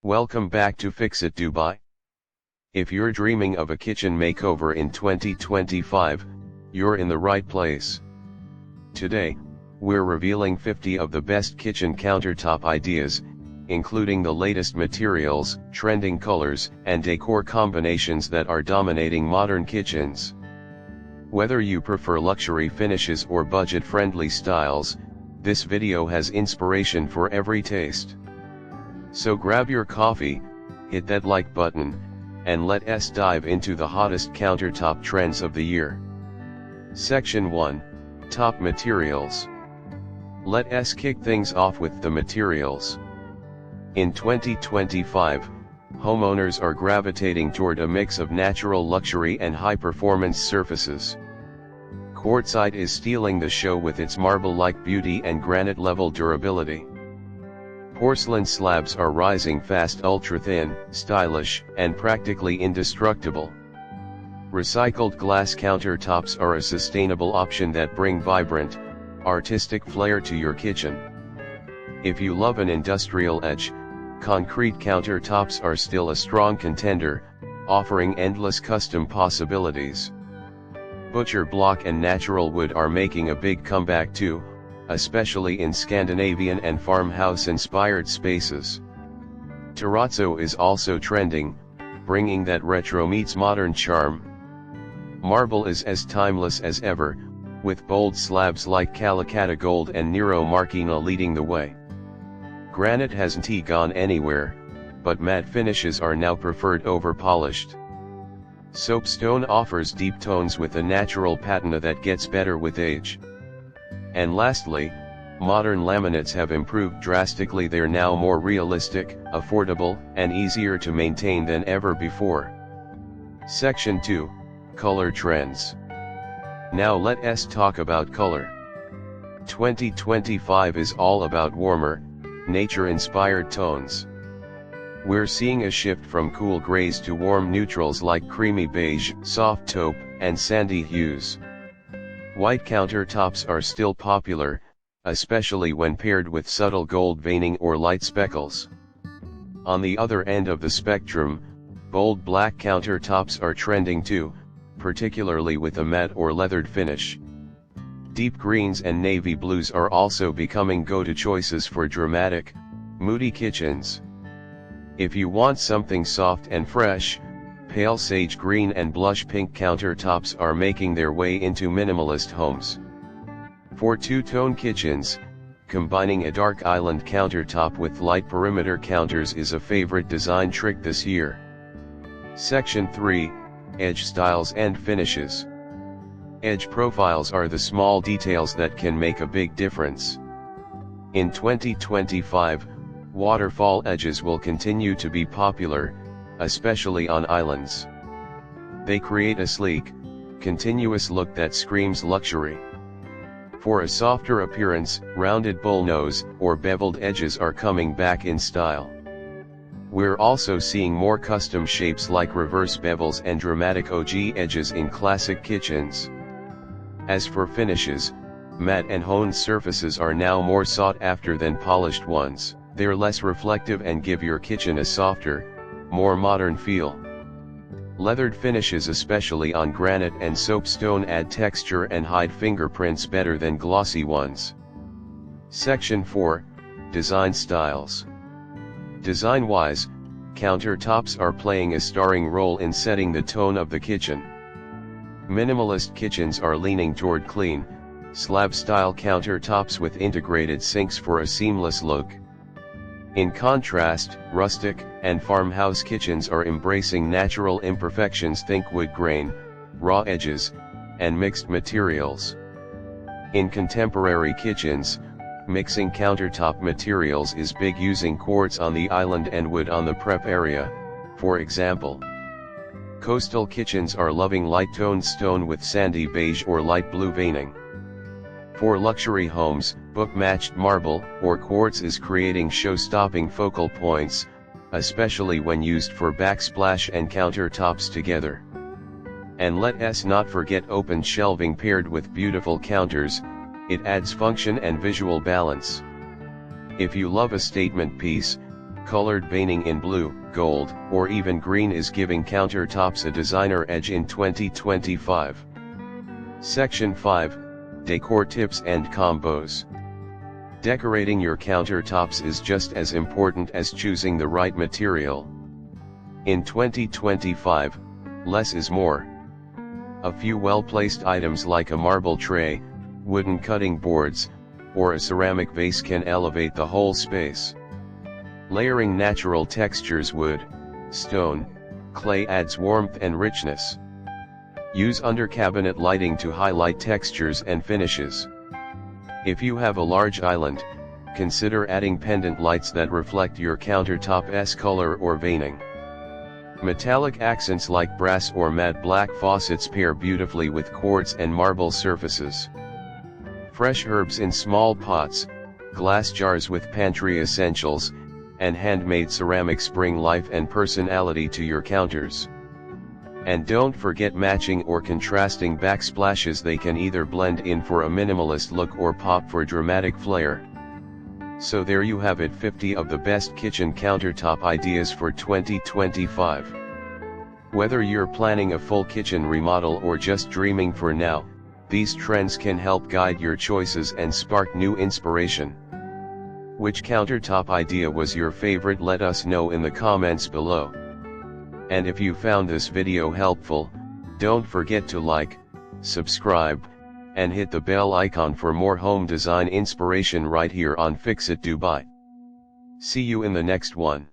Welcome back to Fix It Dubai. If you're dreaming of a kitchen makeover in 2025, you're in the right place. Today, we're revealing 50 of the best kitchen countertop ideas, including the latest materials, trending colors, and decor combinations that are dominating modern kitchens. Whether you prefer luxury finishes or budget-friendly styles, this video has inspiration for every taste. So grab your coffee, hit that like button, and let us dive into the hottest countertop trends of the year. Section 1, Top Materials. Let us kick things off with the materials. In 2025, homeowners are gravitating toward a mix of natural luxury and high-performance surfaces. Quartzite is stealing the show with its marble-like beauty and granite-level durability. Porcelain slabs are rising fast, ultra-thin, stylish, and practically indestructible. Recycled glass countertops are a sustainable option that bring vibrant, artistic flair to your kitchen. If you love an industrial edge, concrete countertops are still a strong contender, offering endless custom possibilities. Butcher block and natural wood are making a big comeback too, especially in Scandinavian and farmhouse-inspired spaces. Terrazzo is also trending, bringing that retro meets modern charm. Marble is as timeless as ever, with bold slabs like Calicata Gold and Nero Marquina leading the way. Granite hasn't gone anywhere, but matte finishes are now preferred over polished. Soapstone offers deep tones with a natural patina that gets better with age. And lastly, modern laminates have improved drastically. They're now more realistic, affordable, and easier to maintain than ever before. Section 2, Color Trends. Now let us talk about color. 2025 is all about warmer, nature-inspired tones. We're seeing a shift from cool grays to warm neutrals like creamy beige, soft taupe, and sandy hues. White countertops are still popular, especially when paired with subtle gold veining or light speckles. On the other end of the spectrum, bold black countertops are trending too, particularly with a matte or leathered finish. Deep greens and navy blues are also becoming go-to choices for dramatic, moody kitchens. If you want something soft and fresh, pale sage green and blush pink countertops are making their way into minimalist homes. For two-tone kitchens, combining a dark island countertop with light perimeter counters is a favorite design trick this year. Section 3, Edge Styles and Finishes. Edge profiles are the small details that can make a big difference. In 2025, waterfall edges will continue to be popular, especially on islands. They create a sleek, continuous look that screams luxury. For a softer appearance, rounded bullnose or beveled edges are coming back in style. We're also seeing more custom shapes like reverse bevels and dramatic OG edges in classic kitchens. As for finishes, matte and honed surfaces are now more sought after than polished ones. They're less reflective and give your kitchen a softer, more modern feel. Leathered finishes, especially on granite and soapstone, add texture and hide fingerprints better than glossy ones. Section 4, Design Styles. Design-wise, countertops are playing a starring role in setting the tone of the kitchen. Minimalist kitchens are leaning toward clean, slab-style countertops with integrated sinks for a seamless look. In contrast, rustic and farmhouse kitchens are embracing natural imperfections. Think wood grain, raw edges, and mixed materials. In contemporary kitchens, mixing countertop materials is big, using quartz on the island and wood on the prep area, for example. Coastal kitchens are loving light-toned stone with sandy beige or light blue veining. For luxury homes, book-matched marble or quartz is creating show-stopping focal points, especially when used for backsplash and countertops together. And let us not forget open shelving paired with beautiful counters. It adds function and visual balance. If you love a statement piece, Colored veining in blue, gold, or even green is giving countertops a designer edge in 2025. Section 5, Decor Tips and Combos. Decorating your countertops is just as important as choosing the right material. In 2025, less is more. A few well-placed items like a marble tray, wooden cutting boards, or a ceramic vase can elevate the whole space. Layering natural textures, wood, stone, clay adds warmth and richness. Use under-cabinet lighting to highlight textures and finishes. If you have a large island, consider adding pendant lights that reflect your countertop's color or veining. Metallic accents like brass or matte black faucets pair beautifully with quartz and marble surfaces. Fresh herbs in small pots, glass jars with pantry essentials, and handmade ceramics bring life and personality to your counters. And don't forget matching or contrasting backsplashes. They can either blend in for a minimalist look or pop for dramatic flair. So there you have it, 50 of the best kitchen countertop ideas for 2025. Whether you're planning a full kitchen remodel or just dreaming for now, these trends can help guide your choices and spark new inspiration. Which countertop idea was your favorite? Let us know in the comments below. And if you found this video helpful, don't forget to like, subscribe, and hit the bell icon for more home design inspiration right here on Fix It Dubai. See you in the next one.